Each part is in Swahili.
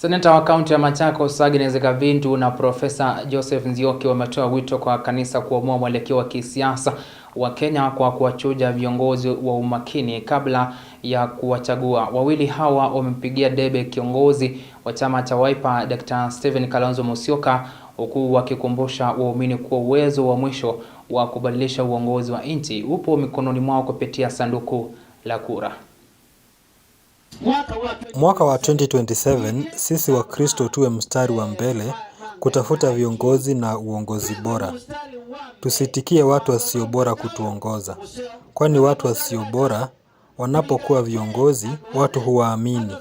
Seneta wa kaunti ya Machakos Agnes Gavindu na Profesa Joseph Nzioki wametoa wito kwa kanisa kuamua mwelekeo wa kisiasa wa Kenya kwa kuwachuja viongozi wa umakini kabla ya kuwachagua. Wawili hawa wamempigia debe kiongozi wa chama cha Wiper Dr. Stephen Kalonzo Musyoka, huku wakikumbusha waumini kuwa uwezo wa mwisho wa kubadilisha uongozi wa nchi upo mikononi mwao kupitia sanduku la kura. Mwaka wa 2027 sisi wa Kristo tuwe mstari wa mbele kutafuta viongozi na uongozi bora. Tusitikie watu wasio bora kutuongoza, kwani watu wasio bora wanapokuwa viongozi watu huwaamini,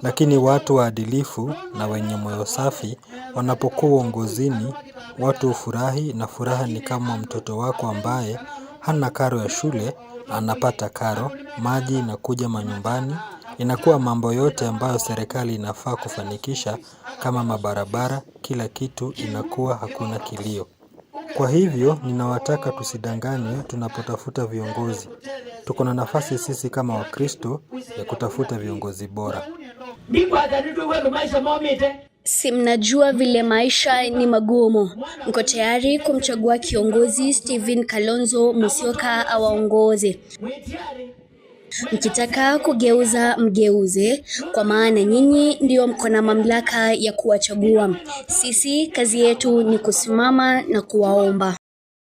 lakini watu waadilifu na wenye moyo safi wanapokuwa uongozini watu hufurahi, na furaha ni kama mtoto wako ambaye hana karo ya shule anapata karo, maji inakuja manyumbani. Inakuwa mambo yote ambayo serikali inafaa kufanikisha kama mabarabara, kila kitu inakuwa hakuna kilio. Kwa hivyo, ninawataka tusidanganywe tunapotafuta viongozi. Tuko na nafasi sisi kama Wakristo ya kutafuta viongozi bora. Si mnajua vile maisha ni magumu. Mko tayari kumchagua kiongozi Stephen Kalonzo Musyoka awaongoze. Mkitaka kugeuza mgeuze, kwa maana nyinyi ndio mko na mamlaka ya kuwachagua. Sisi kazi yetu ni kusimama na kuwaomba.